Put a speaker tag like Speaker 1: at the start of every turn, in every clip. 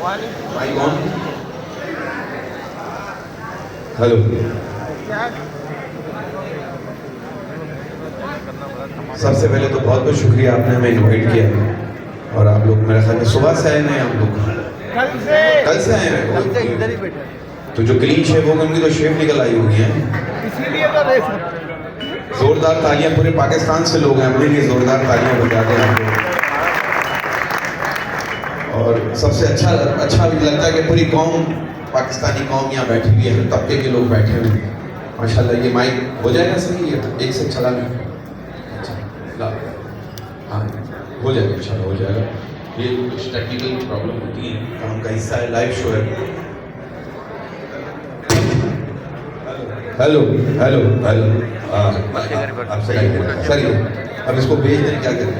Speaker 1: Mic on. Hello. सबसे पहले तो बहुत बहुत शुक्रिया, आपने हमें इनवाइट किया और आप लोग मेरे ख्याल में सुबह से आए हैं। आप लोग कल से आए हैं।
Speaker 2: इधर ही बैठे
Speaker 1: तो जो क्लीन शेव होंगे उनकी तो शेव निकल आई होगी हैं।
Speaker 2: इसीलिए तो रेस
Speaker 1: जोरदार तालियां पूरे पाकिस्तान से लोग हैं, अपने लिए जोरदार तालियां बजाते हैं। और सबसे अच्छा भी लगता है कि पूरी कौम, पाकिस्तानी कौम यहाँ बैठी हुई है, हर तबके के लोग बैठे हुए हैं माशाल्लाह। ये माइक हो जाएगा सही, ये एक से चला नहीं। अच्छा हाँ हो जाएगा, इंशाल्लाह हो जाएगा। ये कुछ टेक्निकल प्रॉब्लम होती है, काम का हिस्सा है, लाइव शो है। हेलो हेलो हेलो आप सही सर, अब इसको भेज दें, क्या करें?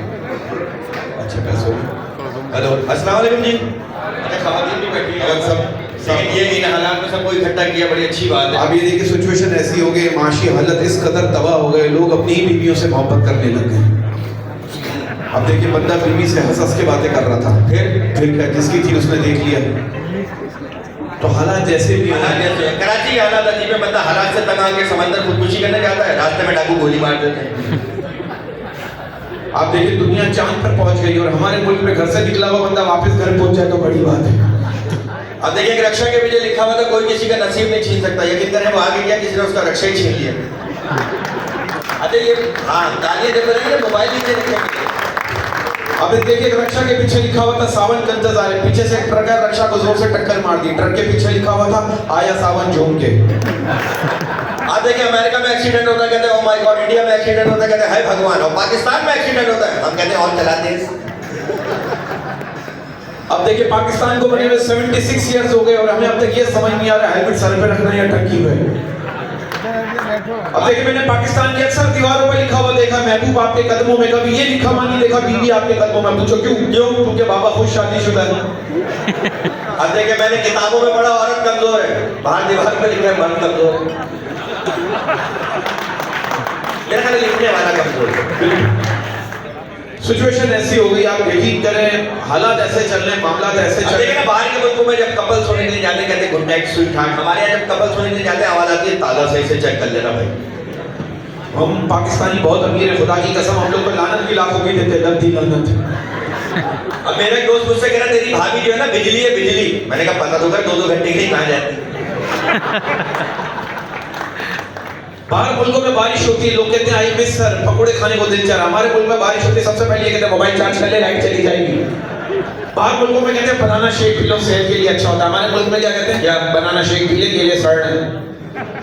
Speaker 1: अच्छा पैसों। हेलो अस्सलाम वालेकुम जी। अच्छा खवातीन भी बैठी हैं सब ये इन हालात में सबको इकट्ठा किया, बड़ी अच्छी बात है। अब ये देखिए सिचुएशन ऐसी हो गई, माशी हालत इस कदर तबाह हो गए, लोग अपनी ही बीवियों से मोहब्बत करने लग गए। अब देखिए बंदा बीवी से हंस हंस के बातें कर रहा था, फिर क्या, जिसकी थी उसने देख लिया। तो हालात जैसे भी
Speaker 3: कराची के हालात अजीब है, बंदा हालात से तंग आके समंदर खुदकुशी करने जाता है, रास्ते में डाकू गोली मार देते हैं।
Speaker 1: आप देखिए दुनिया चांद पर पहुंच गई और हमारे मुल्क में घर से निकला हुआ बंदा वापस घर पहुंच जाए तो बड़ी बात है।
Speaker 3: अब देखिए रक्षा के पीछे लिखा हुआ था कोई किसी का नसीब नहीं छीन सकता, यकीन करें वो आगे गया, किसी ने उसका रक्षा ही छीन लिया। अच्छा ये हाँ तालियां जब रही मोबाइल ही से।
Speaker 1: अब देखिए रक्षा के पीछे लिखा हुआ था सावन का इंतजार है, पीछे से एक ट्रक है, रक्षा को जोर से टक्कर मार दी। ट्रक के पीछे लिखा हुआ था आया सावन झूम के।
Speaker 3: आप देखिए अमेरिका में एक्सीडेंट होता है, कहते हैं ओह माय गॉड, इंडिया में एक्सीडेंट होता है, कहते हैं हाय भगवान, और पाकिस्तान में एक्सीडेंट होता है हम कहते हैं और चलाते हैं।
Speaker 1: अब देखिए पाकिस्तान को बने हुए 76 इयर्स हो गए और हमें अब तक ये समझ नहीं आ रहा हेलमेट सर पे रखना है या टंकी पे। अब देखिए मैंने पाकिस्तान की अक्सर दीवारों पर लिखा हुआ देखा, महबूब आपके कदमों में, कभी ये लिखा हुआ नहीं देखा बीवी आपके कदमों में। पूछो क्यों? क्योंकि बाबा खुद शादीशुदा है।
Speaker 3: अब देखिए मैंने किताबों में पढ़ा औरत कमजोर है, बाहर दीवार पे लिखा है मर्द कमजोर है। मेरे ख्याल लिखने वाला कमजोर है।
Speaker 1: सिचुएशन ऐसी हो गई, आप यकीन करें हालात ऐसे चल रहे हैं, मामला ऐसे चल रहे हैं।
Speaker 3: बाहर के मुल्कों में जब कपल सोने के लिए जाते कहते गुड नाइट स्वीट हार्ट, हमारे यहाँ जब कपल सोने के लिए जाते आवाज आती है ताला सही से चेक कर लेना भाई।
Speaker 1: हम पाकिस्तानी बहुत अमीर है, खुदा की कसम हम लोग को लानत भी लाखों की देते, लंथी लानत।
Speaker 3: अब मेरा एक दोस्त मुझसे कह रहा तेरी भाभी जो है ना बिजली है बिजली। मैंने कहा पता तो कर 2-2 घंटे के लिए कहाँ जाती।
Speaker 1: बाहर मुल्कों में बारिश होती है, लोग कहते हैं आई मिस सर पकोड़े खाने को दिल चाह रहा। हमारे मुल्क में बारिश होती है सबसे पहले ये कहते हैं मोबाइल चार्ज कर ले लाइट चली जाएगी। बाहर मुल्कों में कहते हैं बनाना शेक पी लो सेहत के लिए अच्छा होता है, हमारे मुल्क में क्या कहते हैं या बनाना शेक पी ले के लिए सड़ है।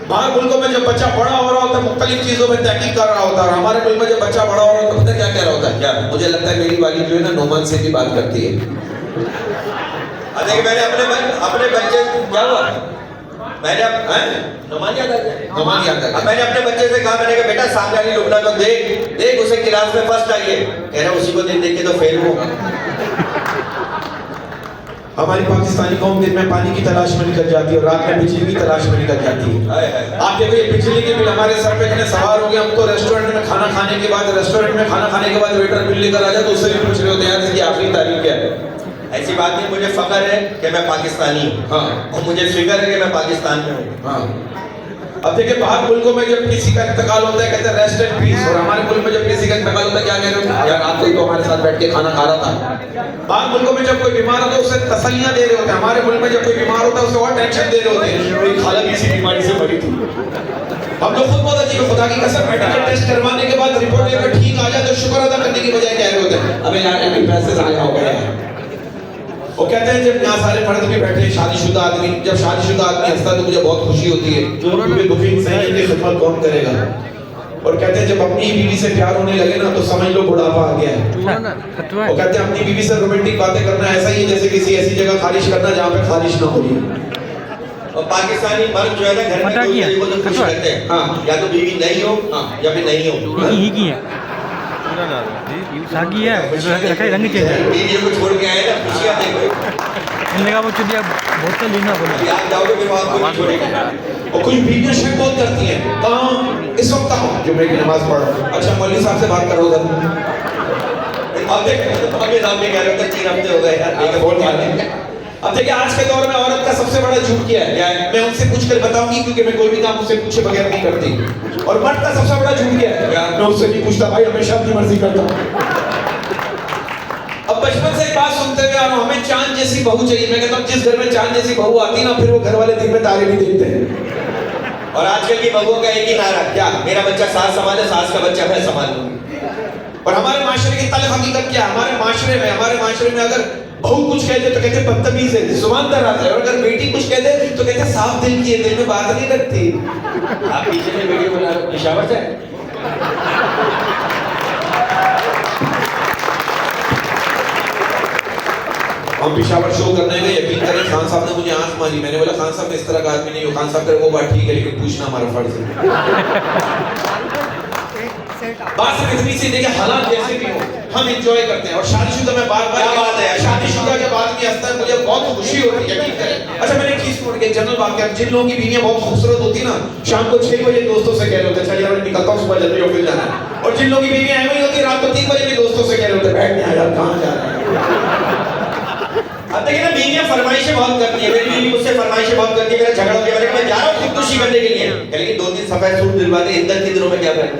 Speaker 1: बाहर मुल्कों में जब बच्चा बड़ा हो रहा होता है मुख्तलिफ चीजों में तहकीक कर रहा होता है, और हमारे मुल्क में जब बच्चा बड़ा हो रहा होता है पता क्या कह रहा होता है? क्या मुझे लगता है मेरी वाली जो है ना नोमान से भी बात करती है।
Speaker 3: मैंने अपने बच्चे क्या हुआ मैंने मैंने अपने बच्चे से कहा, मैंने कहा बेटा सामने वाली लुकना को देख देख उसे क्लास में फर्स्ट आई है। कह रहा उसी को देख देख के तो फेल होगा।
Speaker 1: हमारी पाकिस्तानी कौम दिन में पानी की तलाश में निकल जाती है और रात में बिजली की तलाश में निकल जाती है। आप देखो ये बिजली के बिल हमारे सर पे कितने सवार हो गए। हम तो रेस्टोरेंट में खाना खाने के बाद वेटर बिल लेकर आ जाए तो उससे भी पूछ रहे होते हैं इसकी आखिरी तारीख क्या है।
Speaker 3: ऐसी बात नहीं, मुझे फख्र है कि मैं पाकिस्तानी हूँ। हाँ। और मुझे फिक्र है कि मैं पाकिस्तान में हूँ।
Speaker 1: हाँ। अब देखिए बाहर मुल्कों में जब किसी का इंतकाल होता है कहते हैं रेस्ट इन पीस, और हमारे मुल्क में जब किसी का इंतकाल होता है क्या कह रहे हो यार आप तो हमारे साथ बैठ के खाना खा रहा था। बाहर मुल्कों में जब कोई बीमार होता है उसे तसल्लियां दे रहे होते हैं, हमारे मुल्क में जब कोई बीमार होता है उसे और टेंशन दे रहे होते हैं मेरी खाला भी इसी बीमारी से मरी थी। हम लोग खुद बहुत अजीब, खुदा की कसम मेडिकल टेस्ट करवाने के बाद रिपोर्ट लेकर ठीक आ जाए तो शुक्र अदा करने की बजाय कह रहे होते हैं अबे यार अभी पैसे आया हो गया है। वो कहते हैं जब यहाँ सारे मर्द भी बैठे शादीशुदा आदमी, जब शादीशुदा आदमी हंसता है तो मुझे बहुत खुशी होती है, क्योंकि दुखी इंसान की खिदमत कौन करेगा। और कहते हैं जब अपनी बीवी से प्यार होने लगे ना तो समझ लो बुढ़ापा आ गया है। वो कहते हैं अपनी बीवी से रोमांटिक बातें करना ऐसा ही है जैसे किसी ऐसी जगह खारिश करना जहाँ पे खारिश ना हो रही।
Speaker 3: और पाकिस्तानी मर्द जो है ना घर में दो तरीकों से खुश रहते हैं। हाँ, या तो बीवी नहीं हो या फिर नहीं हो।
Speaker 2: सागी है रखा रंग के
Speaker 3: बीवी को छोड़ के आए ना खुशियां देखो।
Speaker 2: इनने का वो चुटिया बहुत तो लेना बोला
Speaker 3: आप जाओगे फिर आपको नहीं छोड़ेगा।
Speaker 1: और कुछ बीवियां शक बहुत करती हैं कहाँ इस वक्त कहाँ जुम्मे की नमाज पढ़। अच्छा मौलवी साहब से बात करो उधर।
Speaker 3: अब देख अपने सामने कह रहे थे 3 हफ्ते हो गए यार।
Speaker 1: बहुत अब देखिए आज के दौर में औरत का सबसे बड़ा झूठ क्या है? मैं उनसे पूछ कर बताऊंगी क्योंकि मैं कोई भी काम उससे पूछे बगैर नहीं करती। और मर्द का सबसे बड़ा झूठ क्या है? मैं उससे नहीं पूछता भाई, हमेशा अपनी मर्जी करता हूं। अब बचपन से एक बात सुनते हुए आ रहा हूं, हमें चांद जैसी बहू चाहिए। मैं कहता हूं जिस घर में चांद जैसी बहू आती ना, फिर वो घर वाले दिन में तारे भी देखते हैं।
Speaker 3: और आजकल की बहुओं का एक ही नारा, क्या मेरा बच्चा सास संभाले, सास का बच्चा मैं संभाल लूंगी।
Speaker 1: और हमारे माशरे की तल्ख हकीकत क्या है? हमारे माशरे में अगर बहू कुछ कह दे तो कहते बदतमीज है, जुबान दराज है। और अगर बेटी कुछ कह दे तो कहते साफ दिल की है, दिल में बात नहीं रखती।
Speaker 3: आप पीछे से वीडियो बना रहे हो, पेशावर से?
Speaker 1: हम पेशावर शो करने गए, यकीन करें खान साहब ने मुझे आंख मारी। मैंने बोला खान साहब मैं इस तरह का आदमी नहीं हूँ। खान साहब करे वो बात ठीक है लेकिन पूछना हमारा फर्ज है। बात सिर्फ इतनी सी, देखिए हालात जैसे भी हो हम एंजॉय करते हैं। और शादीशुदा में बार-बार
Speaker 3: क्या बात है,
Speaker 1: शादीशुदा जब आदमी हंसता है मुझे बहुत खुशी होती है, यकीन करें। अच्छा मैंने एक चीज नोट की, जनरल बात है, जिन लोगों की बीवियां बहुत खूबसूरत होती है ना, शाम को 6 बजे दोस्तों से कह रहे होते हैं चलिए मैं निकलता हूं, सुबह जल्दी ऑफिस जाना है। और जिन लोगों की बीवियां ऐसी होती है रात को 3 बजे भी दोस्तों से कह रहे होते हैं बैठ नहीं यार कहां जा रहे हैं।
Speaker 3: अब देखिए ना, बीवियां फरमाइशें बहुत करती है। मेरी बीवी मुझसे फरमाइशें बहुत करती है, मेरा झगड़ा हो गया, मैं जा रहा हूं खुदकुशी करने के लिए, लेकिन 2-3 सफेद सूट दिलवा दे, ईद के दिनों में क्या करें।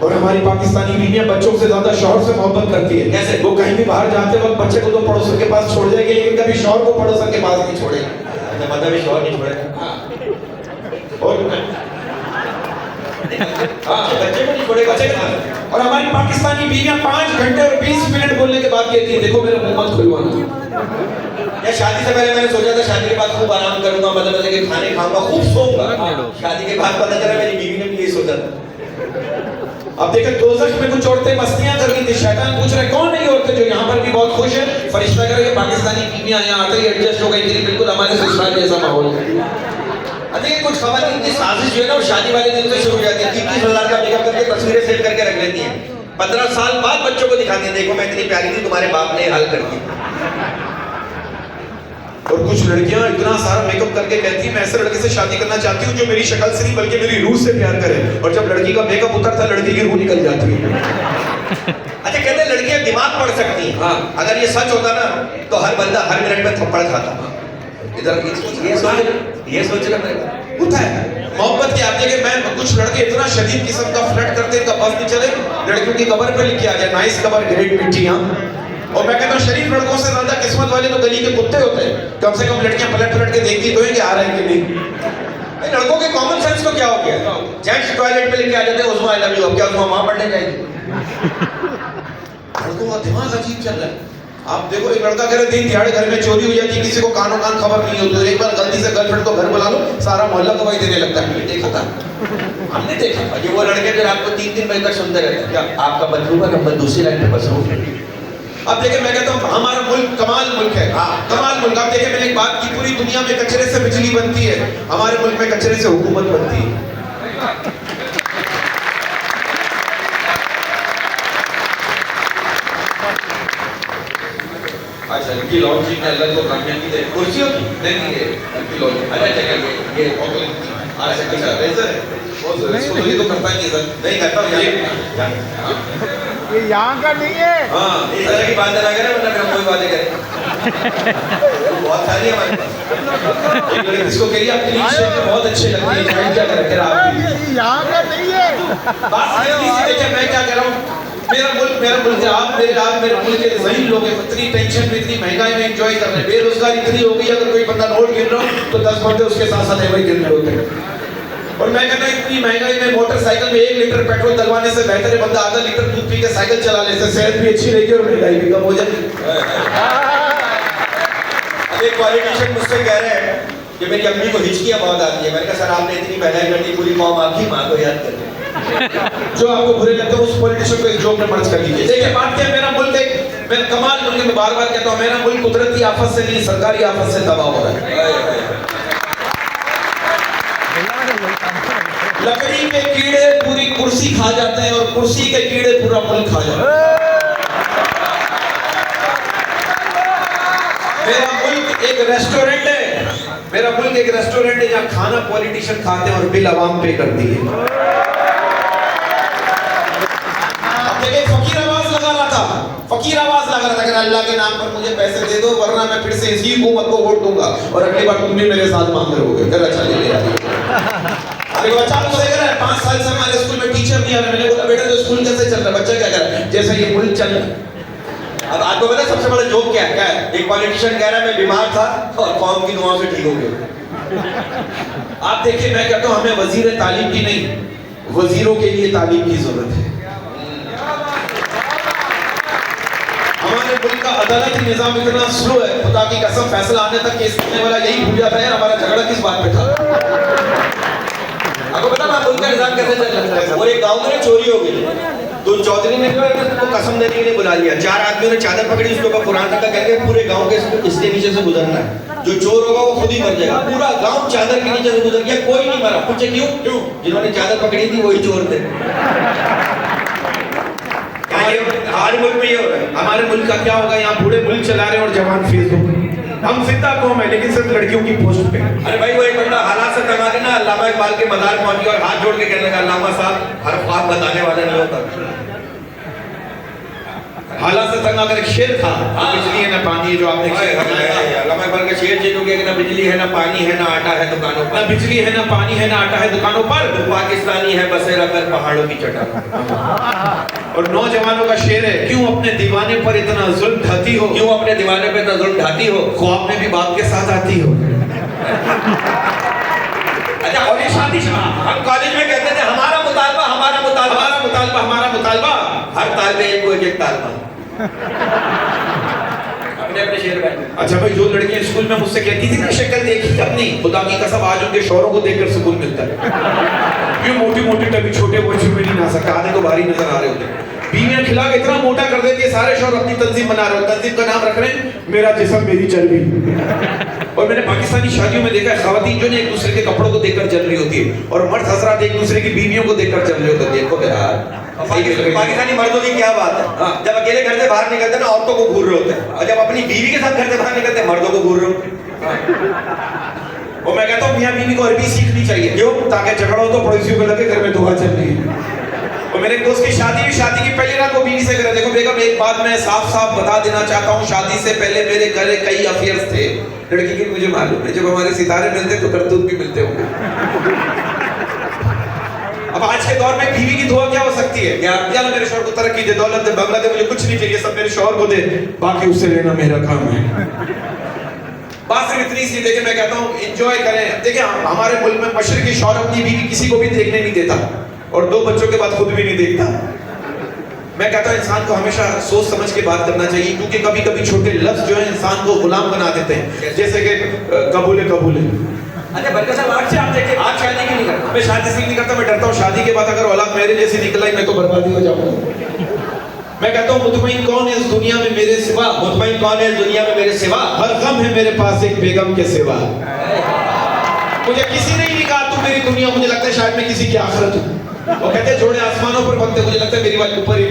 Speaker 1: और हमारी पाकिस्तानी बीवियां बच्चों से ज्यादा शौहर से मोहब्बत करती है।
Speaker 3: कैसे?
Speaker 1: वो कहीं भी बाहर जाते वक्त बच्चे को तो पड़ोसन के पास छोड़ जाएगी लेकिन कभी शौहर को पड़ोसन के पास नहीं छोड़ेगी।
Speaker 3: मतलब भी शौहर नहीं छोड़ेगा।
Speaker 1: और
Speaker 3: बच्चे को नहीं छोड़ेगा।
Speaker 1: और हमारी पाकिस्तानी बीवियां 5 घंटे और 20 मिनट बोलने के बाद कहती है देखो मेरा मुंह मत खुलवाना।
Speaker 3: या शादी से पहले मैंने सोचा था शादी के बाद खूब आराम करूंगा, मतलब के खाने खाऊंगा, खूब सोऊंगा। शादी के बाद पता चला मेरी बीवी ने भी यही सोचा था।
Speaker 1: अब देखिए दोज़ख में कुछ औरतें मस्तियां कर रही थी, शैतान पूछ रहे कौन है ये औरतें जो यहाँ पर भी बहुत खुश है? फरिश्ता कह रहे पाकिस्तानी बीवियां यहाँ आते ही एडजस्ट हो गई थी, बिल्कुल हमारे ससुराल जैसा माहौल है।
Speaker 3: देखिए कुछ खवातीन की साजिश जो है ना वो शादी वाले दिन से शुरू हो जाती है। 30,000 का मेकअप करके तस्वीरें सेट करके रख लेती हैं, 15 साल बाद बच्चों को दिखाती हैं देखो मैं इतनी प्यारी थी, तुम्हारे बाप ने हाल कर दी।
Speaker 1: और कुछ लड़कियां इतना सारा मेकअप करके कहती हैं मैं ऐसे लड़के से शादी करना चाहती हूँ जो मेरी शक्ल से नहीं बल्कि मेरी रूह से प्यार करे। और जब लड़की का मेकअप उतरता है लड़की की रूह निकल जाती है।
Speaker 3: अच्छा कहते हैं लड़कियां दिमाग पढ़ सकती हैं।
Speaker 1: हाँ।
Speaker 3: अगर ये सच होता ना तो हर बंदा हर मिनट में थप्पड़ खाता।
Speaker 1: इधर
Speaker 3: ये सोचना पड़ेगा।
Speaker 1: होता है मोहब्बत की। आप देखिए मैं कुछ लड़के इतना शदीद किस्म का फ्लर्ट करते हैं इनका बस नहीं चले, लड़कियों की कबर पे लिख के आ जाए नाइस कबर ग्रेट मिट्टियां। और मैं कहता हूँ शरीफ लड़कों से ज्यादा किस्मत वाले तो गली के कुत्ते होते हैं। कम से कम लड़कियां पलट के देखती तो है कि आ रहा है कि नहीं।
Speaker 3: लड़कों के कॉमन सेंस को क्या हो गया? जेंट्स टॉयलेट पे लेके आ जाते हैं उस्मा आई लव यू, अब क्या उस्मा वहां पढ़ने जाएगी?
Speaker 1: लड़कों का दिमाग अजीब चल रहा है। आप देखो एक लड़का कह रहे दिन दिहाड़े घर में चोरी हो जाती है, किसी को कानों कान खबर नहीं होती, एक बार गलती से गर्लफ्रेंड को घर बुला लो सारा मोहल्ला गवाही देने लगता है। देखा था हमने देखा।
Speaker 3: ये वो लड़के जो आपको 3 बजे तक सुनते रहते हैं क्या आपका बदलू का नंबर दूसरी लाइन पे बस रूट है।
Speaker 1: अब देखिए मैं कहता हूँ हमारा मुल्क कमाल मुल्क है। हाँ कमाल मुल्क। आप देखिए मैंने एक बात की, पूरी दुनिया में कचरे से बिजली बनती है, हमारे मुल्क में कचरे से हुकूमत बनती है। अच्छा इनकी लॉन्चिंग में अल्लाह को कामयाबी दे।
Speaker 3: कुर्सियों की
Speaker 1: नहीं ये इनकी लॉन्चिंग
Speaker 3: अच्छा ये
Speaker 1: अच्छा रेजर है इसको तो ये तो करता ही नहीं सर।
Speaker 3: नहीं करता हूँ
Speaker 2: ये यहाँ का नहीं है।
Speaker 1: हाँ
Speaker 3: इस तरह की बातें ना करें वरना फिर हम कोई बातें करें। बहुत सारी है हमारे पास।
Speaker 1: एक लड़की इसको कह रही है आपकी शेप में बहुत अच्छे लगती है, मैं क्या कर आप भी
Speaker 2: ये यहाँ का नहीं है।
Speaker 1: बात सीधी सी देखिए मैं क्या कह रहा हूँ, मेरा मुल्क है, आप मेरे मुल्क के ज़हीन लोग हैं, इतनी टेंशन में इतनी महंगाई में एंजॉय कर रहे हैं, बेरोजगारी इतनी हो गई अगर कोई बंदा नोट गिन रहा हो तो 10 बंदे उसके साथ साथ वही गिन रहे होते हैं। और मैं कहता हूँ इतनी महंगाई में मोटरसाइकिल में 1 लीटर पेट्रोल डलवाने से बेहतर है बंदा आधा लीटर दूध पी के साइकिल चला ले, इससे सेहत भी अच्छी रहेगी और महंगाई भी कम हो जाएगी।
Speaker 3: अब एक पॉलिटिशियन मुझसे कह रहे हैं कि मेरी अम्मी को हिचकियाँ बहुत आती है। मैंने कहा सर आपने इतनी महंगाई कर दी पूरी कौम आपकी माँ को याद करती है।
Speaker 1: जो आपको बुरे लगते हैं उस पॉलिटिशियन को इस जॉब में मर्ज कर लीजिए। देखिए बात क्या, मेरा मुल्क एक मैं कमाल मुल्क में बार-बार कहता हूँ मेरा मुल्क कुदरती आफत से नहीं सरकारी आफत से तबाह हो रहा है। लकड़ी के कीड़े पूरी कुर्सी खा जाते हैं और कुर्सी के कीड़े पूरा मुल्क खा जाते हैं। मेरा मुल्क एक रेस्टोरेंट है, मेरा मुल्क एक रेस्टोरेंट है जहाँ खाना पॉलिटिशियन खाते हैं और बिल आवाम पे करती है। अब देखिए फकीर आवाज लगा रहा था, फकीर आवाज लगा रहा था कि अल्लाह के नाम पर मुझे पैसे दे दो वरना मैं फिर से इसी हुकूमत को वोट दूंगा और अगली बार तुम भी मेरे साथ मांग रहोगे। कर अच्छा ले लिया। अरे बच्चा तो देख रहा है 5 साल से हमारे स्कूल में टीचर नहीं आ रहा। मैंने बोला बेटा तो स्कूल कैसे चल रहा है? बच्चा क्या कर रहा है? जैसे ये मुल्क चल रहा है।
Speaker 3: अब आपको पता सबसे बड़ा जोक क्या है? एक पॉलिटिशियन कह रहा है मैं बीमार था और कौम की दुआओं से ठीक हो गया।
Speaker 1: आप देखिए, मैं कहता हूं हमें वजीर तालीम की नहीं, वजीरों के लिए तालीम की जरूरत है। हमारे मुल्क का अदालती निजाम इतना स्लो है, खुदा की कसम फैसला आने तक केस करने वाला यही भूल जाता है हमारा झगड़ा किस बात पे था।
Speaker 3: आपको पता मुल्क का निजाम कैसे चल रहा है? और एक गांव में चोरी हो गई तो चौधरी ने उसको कसम देने के लिए बुला लिया। 4 आदमियों ने चादर पकड़ी, उसके ऊपर कुरान का कहते पूरे गांव के इसके नीचे से गुजरना है, जो चोर होगा वो खुद ही मर जाएगा। पूरा गांव चादर के नीचे से गुजर गया, कोई नहीं मरा। पूछे क्यों? जिन्होंने चादर पकड़ी थी वही चोर थे। हमारे मुल्क में ये हो रहा है।
Speaker 1: हमारे मुल्क का क्या होगा? यहाँ बूढ़े मुल्क चला रहे हैं और जवान फेसबुक। हम जिंदा कौम है लेकिन सिर्फ लड़कियों की पोस्ट पे।
Speaker 3: अरे भाई वो एक बंदा हालात से तंगा के ना अल्लामा इकबाल के मज़ार पहुंच गया और हाथ जोड़ के कहने लगा अल्लामा साहब हर ख्वाब बताने वाला नहीं होता।
Speaker 1: हालात से तंग आकर एक शेर था, बिजली है ना पानी है, जो आपने
Speaker 3: अल्लामा इकबाल का शेर चेंज हो गया कि ना बिजली है ना पानी है ना आटा है दुकानों पर।
Speaker 1: ना बिजली है ना पानी है ना आटा है दुकानों पर,
Speaker 3: पाकिस्तानी है बसेरा कर पहाड़ों की चट्टान।
Speaker 1: और नौजवानों का शेर है, क्यों अपने दीवाने पर इतना जुल्म ढाती हो?
Speaker 3: क्यों अपने दीवाने पर इतना जुल्म ढाती हो?
Speaker 1: ख्वाब में भी बाप के साथ आती हो।
Speaker 3: अच्छा, और ये शादी हम कॉलेज में कहते थे हमारा मुतालबा हमारा मुतालबा
Speaker 1: हमारा मुतालबा हमारा मुतालबा।
Speaker 3: हर तालबे इल्म को एक तालबा। अपने अपने शेर में।
Speaker 1: अच्छा भाई, जो लड़कियां स्कूल में मुझसे कहती थी ना शक्ल देखी अपनी, खुदा की कसम आज उनके शौहरों को देखकर सुकून मिलता है। ये मोटी मोटी टबी छोटे बच्चों में नहीं ना सकता, आधे तो भारी नजर आ रहे होते। बीवियां खिला के इतना मोटा कर देती है, सारे शौहर अपनी तंजीम बना रहे हो। तंजीम का नाम रख रहे हैं मेरा जिस्म मेरी चर्बी। और मैंने पाकिस्तानी शादियों में देखा है खवातीन जो एक दूसरे के कपड़ों को देखकर जल रही होती है और मर्द हजरात एक दूसरे की बीवियों को देखकर जल रहे होते हैं। देखो यार
Speaker 3: पाकिस्तानी मर्दों की क्या बात है? जब अकेले घर से बाहर निकलते ना औरतों को घूर रहे होते हैं, और जब अपनी बीवी के साथ घर से बाहर निकलते मर्दों को घूर रहे होते हैं।
Speaker 1: और मैं कहता हूँ मियाँ बीवी को अरबी सीखनी चाहिए, क्यों? ताकि झगड़ा हो तो पड़ोसियों को लगे घर में दुआ चल रही है। और मेरे दोस्त की शादी की पहली रात वो बीवी से करे, देखो बेगम एक बात मैं साफ साफ बता देना चाहता हूँ, शादी से पहले मेरे घर कई अफेयर्स थे। लड़की की मुझे मालूम है, जब हमारे सितारे मिलते तो करतूत भी मिलते होंगे। अब आज के दौर में बीवी की दुआ क्या हो सकती है? क्या अल्लाह मेरे शौहर को तरक्की दे, दौलत दे, बंगला दे, मुझे कुछ नहीं चाहिए, सब मेरे शौहर को दे, बाकी उससे लेना मेरा काम है। बात सिर्फ इतनी सी, देखिए मैं कहता हूँ एंजॉय करें। देखिए हमारे मुल्क में मशरकी शौहर अपनी बीवी किसी को भी देखने नहीं देता और 2 बच्चों के बाद खुद भी नहीं देखता। मैं कहता हूँ इंसान को हमेशा सोच समझ के बात करना चाहिए, क्योंकि कभी कभी छोटे लफ्ज जो है इंसान को गुलाम बना देते हैं, जैसे कि कबूले कबूले।
Speaker 3: अच्छा बरकत साहब आज से आप देखिए आज शादी क्यों नहीं करता?
Speaker 1: मैं शादी से नहीं करता, मैं डरता हूँ शादी के बाद अगर औलाद मेरे जैसी निकला ही मैं तो बर्बादी हो जाऊंगा। मैं कहता हूँ मुतमईन कौन है इस दुनिया में मेरे सिवा?
Speaker 3: मुतमईन कौन है इस दुनिया में मेरे सिवा?
Speaker 1: हर गम है मेरे पास एक बेगम के सिवा। मुझे किसी ने ही नहीं कहा तू मेरी दुनिया, मुझे लगता है शायद मैं किसी की आखिरत हूँ। वो कहते हैं जोड़े आसमानों पर बनते, मुझे लगता है मेरी वाली ऊपर ही।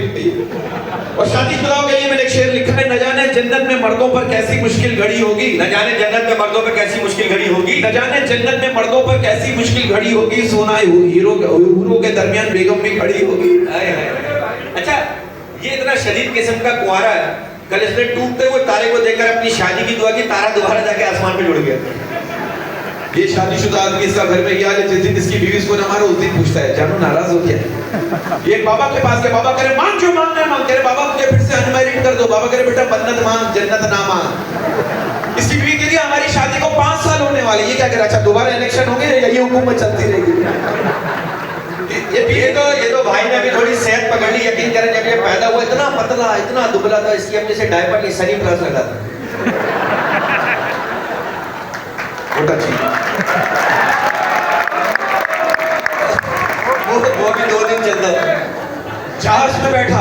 Speaker 1: और शादीशुदाओं के लिए मैंने एक शेर लिखा है, न जाने जन्नत में मर्दों पर कैसी मुश्किल घड़ी होगी,
Speaker 3: न जाने जन्नत में मर्दों पर कैसी मुश्किल घड़ी होगी,
Speaker 1: न जाने जन्नत में मर्दों पर कैसी मुश्किल घड़ी होगी, सोना हीरो के दरमियान बेगम भी खड़ी होगी।
Speaker 3: अच्छा ये इतना शदीद किस्म का कुआरा है, कल इसने टूटते हुए तारे को देखकर अपनी शादी की दुआ की, तारा दोबारा जाके आसमान पे जुड़ गया।
Speaker 1: ये शादीशुदा आदमी इसका घर में गया, जिस दिन इसकी बीवी इसको न मारो उस दिन पूछता है जानू नाराज हो क्या? ये बाबा के पास गया, बाबा करे मांग जो मांगना है मांग। करे बाबा मुझे फिर से अनमैरिड कर दो। बाबा करे बेटा मन्नत मांग जन्नत ना मांग। इसकी बीवी कह रही हमारी शादी को 5 साल होने वाले। ये क्या कह रहा? अच्छा दोबारा इलेक्शन होंगे या ये हुकूमत चलती रहेगी?
Speaker 3: ये तो भाई ने अभी थोड़ी सेहत पकड़ ली। यकीन करें जब ये पैदा हुआ इतना पतला इतना दुबला था, इसकी अपने से डायपर नहीं सनी प्लस लगा था। वो भी 2 दिन चलता था।
Speaker 1: जहाज में बैठा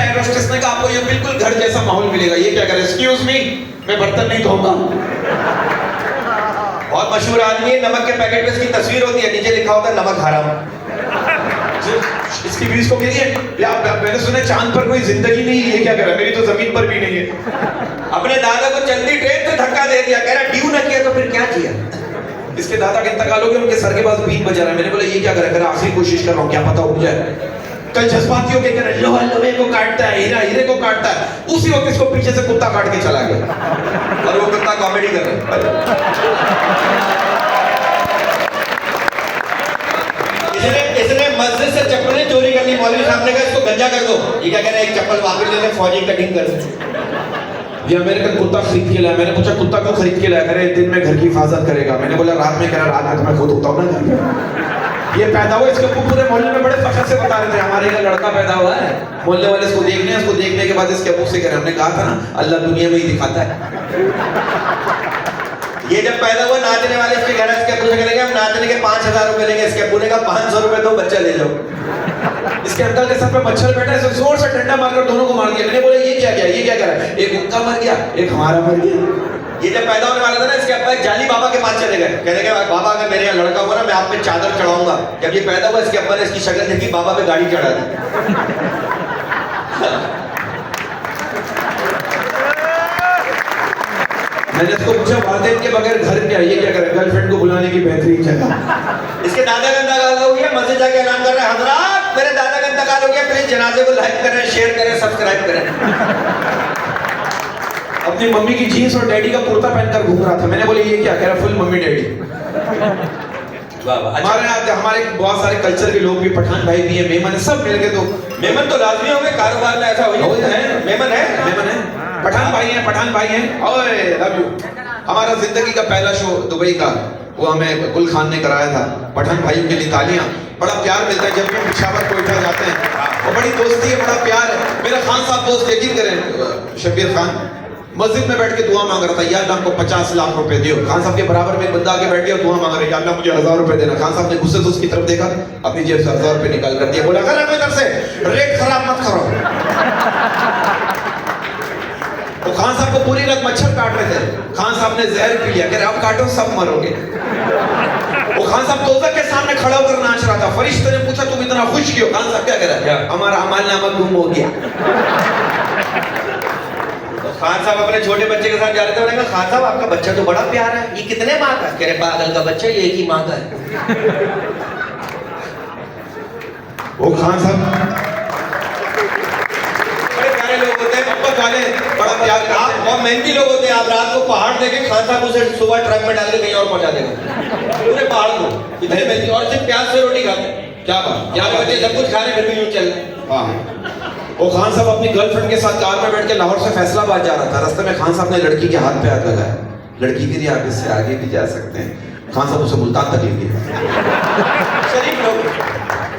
Speaker 1: एयर होस्टेस ने कहा आपको ये बिल्कुल घर जैसा माहौल मिलेगा। ये क्या करे? एक्सक्यूज मी, मैं बर्तन नहीं धोऊंगा।
Speaker 3: बहुत मशहूर आदमी है, नमक के पैकेट पे इसकी तस्वीर होती है, नीचे लिखा होता है नमक हराम।
Speaker 1: इसकी बीवी को कह रही है मैंने सुना चांद पर कोई जिंदगी नहीं है, ये क्या कर रहा है? मेरी तो जमीन पर भी नहीं है।
Speaker 3: अपने दादा को चलती ट्रेन से धक्का दे दिया, कह रहा ड्यू ना किया तो फिर क्या किया?
Speaker 1: इसके दादा के इंतकाल हो गया, उनके सर के पास बीन बजा रहा है। मैंने बोला ये क्या कर रहा है? आखिरी कोशिश कर रहा हूँ, क्या पता हो जाए। कल जज्बाती होके कह रहे लोहा लोहे को काटता है, हीरा हीरे को काटता है, उसी वक्त इसको पीछे से कुत्ता काट के चला गया
Speaker 3: और वो कुत्ता कॉमेडी कर रहा है। इसने मस्जिद से चप्पलें चोरी कर ली, मौलवी साहब ने कहा इसको गंजा कर दो। ये क्या कह रहा है, एक चप्पल वापस ले ले, फौजी कटिंग कर दो।
Speaker 1: ये अमेरिकन कुत्ता खरीद के लाया। मैंने पूछा कुत्ता क्यों खरीद के लाया? करे दिन में घर की हिफाजत करेगा। मैंने बोला रात में? कह रहा रात में तो मैं खुद होता हूँ ना घर में। ये पैदा हुआ, इसके पूरे मोहल्ले में बड़े फखर से बता रहे थे हमारे यहाँ लड़का पैदा हुआ है। मोहल्ले वाले इसको देखने हैं, इसको देखने के बाद इसके अबू से कह रहे हमने कहा था ना अल्लाह दुनिया में ही दिखाता है।
Speaker 3: ये जब पैदा हुआ नाचने वाले इसके घर इसके अब्बू से कहेंगे हम नाचने के 5000 रुपए लेंगे, इसके अब्बू ने कहा 500 रुपए दो, बच्चा ले जाओ।
Speaker 1: इसके अंकल के सर पे मच्छर बैठा है, जोर से डंडा मारकर दोनों को मार दिया। मैंने बोला ये क्या किया, ये क्या कर रहा है? एक उनका मर गया, एक हमारा मर गया।
Speaker 3: ये जब पैदा होने वाला था ना, इसके अब्बा एक जाली बाबा के पास चले गए, कहने लगे बाबा अगर मेरे यहाँ लड़का हुआ ना मैं आप पे चादर चढ़ाऊंगा। जब ये पैदा हुआ इसके अब्बा ने इसकी शक्ल देखी, बाबा पे गाड़ी चढ़ा दी।
Speaker 1: मैंने इसको पूछा वालिदैन के बगैर घर क्या, ये क्या करे? गर्लफ्रेंड को बुलाने की बेहतरीन जगह।
Speaker 3: इसके दादा का इंतकाल हो गया, मस्जिद जाके ऐलान कर रहे हैं हजरात मेरे दादा का इंतकाल हो गया, प्लीज जनाजे को लाइक करें, शेयर करें, सब्सक्राइब करें।
Speaker 1: अपनी मम्मी की जीन्स और डैडी का कुर्ता पहनकर घूम रहा था। मैंने बोले ये क्या? कह रहा फुल मम्मी डैडी। हमारे यहाँ हमारे बहुत सारे कल्चर के लोग भी, पठान भाई भी है, मेमन है, सब मिल के तो
Speaker 3: मेमन तो लाजमी होंगे, कारोबार में ऐसा हो
Speaker 1: है।
Speaker 3: मेमन है,
Speaker 1: मेमन है, पठान भाई हैं, पठान भाई हैं। ओए लव यू। हमारा जिंदगी का पहला शो दुबई का, वो हमें गुल खान ने कराया था। पठान भाइयों के लिए तालियां। बड़ा प्यार मिलता है जब भी हम पिशावर कोयटा जाते हैं, और बड़ी दोस्ती है, बड़ा प्यार है। मेरा खान साहब दोस्त यकीन करें, शब्बीर खान मस्जिद में बैठ के दुआ मांग रहा था, या अल्लाह हमको 50 लाख रुपए दियो। खान साहब के बराबर में एक बंदा आके बैठ गया, दुआ मांग रहा है, या अल्लाह मुझे 1000 रुपए देना। खान साहब ने गुस्से से उसकी तरफ देखा, अपनी जेब से 1000 रुपए निकाल कर दिया, बोला अगर मैं इधर से रेट खराब मत करो। तो खान साहब को पूरी रात मच्छर काट रहे थे। खान साहब ने जहर पी लिया, कह रहे अब काटो सब मरोगे। वो खान साहब दोज़ख के सामने खड़ा होकर नाच रहा था। फरिश्ते ने पूछा तुम इतना खुश क्यों? खान साहब क्या कह रहा है? हमारा अमालनामा गुम हो गया।
Speaker 3: खान साहब अपने छोटे बच्चे के साथ जा रहे थे, उन्होंने कहा खान साहब आपका बच्चा तो बड़ा प्यारा है, ये कितने माह का? कह रहे पागल का बच्चा, ये एक ही माह का है।
Speaker 1: वो खान साहब
Speaker 3: बड़े प्यारे लोग होते हैं,
Speaker 1: मोहब्बत वाले, बड़ा प्यार करते हैं।
Speaker 3: आप और मेहनती लोग होते हैं। आप रात को पहाड़ देखे, खान साहब उसे सुबह ट्रक में डाल के कहीं और पहुंचा देगा, पूरे पहाड़ को। इतने मेहनती, और सिर्फ प्याज से रोटी खाते हैं।
Speaker 1: क्या बात,
Speaker 3: क्या बच्चे सब कुछ खा रहे फिर भी यूं चल रहे।
Speaker 1: हाँ। वो खान साहब अपनी गर्लफ्रेंड के साथ कार में बैठ के लाहौर से फैसलाबाद जा रहा था। रास्ते में खान साहब ने लड़की के हाथ पे हाथ लगाया, लड़की के लिए आप इससे आगे भी जा सकते हैं। खान साहब उसे मुल्तान तक ले गए।
Speaker 3: शरीफ लोग,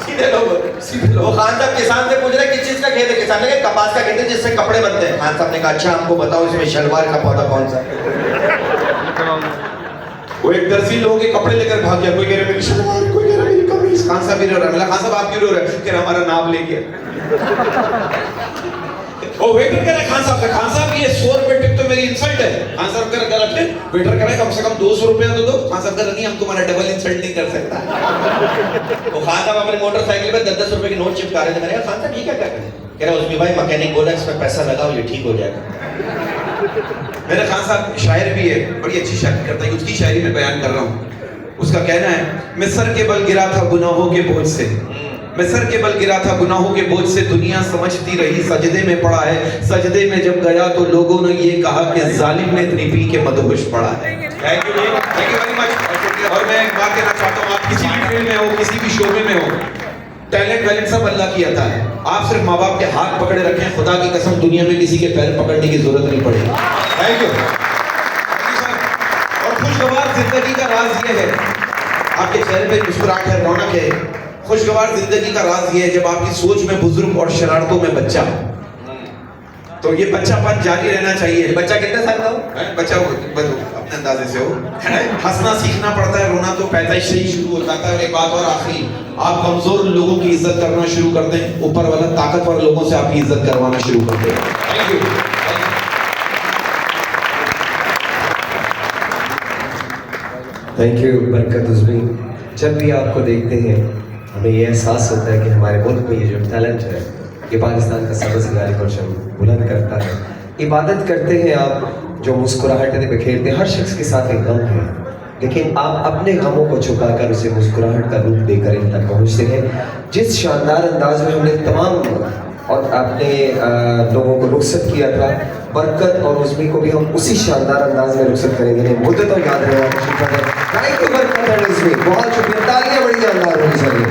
Speaker 3: सीधे लोग, सीधे लोग। वो खान साहब किसान से पूछ रहे किस चीज का खेत है? किसान ने कहा कपास का खेत है जिससे कपड़े बनते हैं। खान साहब ने कहा अच्छा हमको बताओ इसमें शलवार का पौधा कौन सा?
Speaker 1: वो एक दर्जी लोगों के कपड़े लेकर भाग गया। कोई कह रहा मेरी शलवार, कोई कह रहा मेरी कमीज। खान साहब भी रो रहा है। खान साहब आप क्यों रो रहे हैं? कह रहा हमारा नाम ले गया। वो वेटर कह रहा है खान साहब का, खान साहब ये 100 रुपए टिप तो मेरी इंसल्ट है। खान साहब कह रहा फिर वेटर कह रहा है कम से कम 200 रुपया तो दो। खान साहब कह रहा नहीं हम तुम्हारा डबल इंसल्ट नहीं कर सकता।
Speaker 3: वो खान साहब अपने मोटरसाइकिल पे 10-10 रुपए के नोट चिपका रहे थे। मैंने कहा खान साहब ये क्या कर रहे हैं? कह रहा उसमें भाई मैकेनिक बोला इसमें पैसा लगाओ ये ठीक हो जाएगा।
Speaker 1: मेरा खान साहब शायर भी है, बड़ी अच्छी शायरी करता है, उसकी शायरी में बयान कर रहा हूँ। उसका कहना है मैं सर के बल गिरा था गुनाहों के बोझ से, मैं सर के बल गिरा था गुनाहों के बोझ से, दुनिया समझती रही सजदे में पड़ा है। सजदे में जब गया तो लोगों ने ये कहा कि जालिम ने इतनी पी के मदहोश पड़ा है। Thank you very much. और मैं एक बात कहना चाहता हूँ, आप किसी भी फील्ड में हो, किसी भी शोबे में हो, टैलेंट वैलेंट सब अल्लाह की अता है। आप सिर्फ माँ बाप के हाथ पकड़े रखें, खुदा की कसम दुनिया में किसी के पैर पकड़ने की जरूरत नहीं पड़ेगी। Thank you. और खुशगवार जिंदगी का राज ये है, आपके चेहरे पे मुस्कुराहट है, रौनक है। खुशगवार जिंदगी का राज ये है जब आपकी सोच में बुजुर्ग और शरारतों में बच्चा। तो ये बच्चापन जारी रहना चाहिए।
Speaker 3: बच्चा कितने साल का हो?
Speaker 1: बच्चा अपने अंदाजे से हो। हंसना सीखना पड़ता है, रोना तो पैदाइश से ही शुरू हो जाता है। और एक बात और आखिरी, आप कमजोर लोगों की इज्जत करना शुरू कर दें, ऊपर वाला ताकतवर लोगों से आपकी इज्जत करवाना शुरू कर दें। Thank you.
Speaker 4: थैंक यू बरकत उज़्वी। जब भी आपको देखते हैं हमें ये एहसास होता है कि हमारे मुल्क में ये जो टैलेंट है ये पाकिस्तान का सबसे परचम बुलंद करता है। इबादत करते हैं आप, जो मुस्कुराहटें बिखेरते हैं, हर शख्स के साथ एक गम है, लेकिन आप अपने गमों को छुपाकर उसे मुस्कुराहट का रूप देकर इन तक पहुंचते हैं। जिस शानदार अंदाज में हमने तमाम और आपने लोगों को रुखसत किया था, बरकत और उज़्मी को भी हम उसी शानदार अंदाज में रुखसत करेंगे। मुद्दतों याद रहेगा। थैंक यू बरकत और उज़्मी, बहुत शुक्रिया। तालियां बड़ी जानदार होनी चाहिए।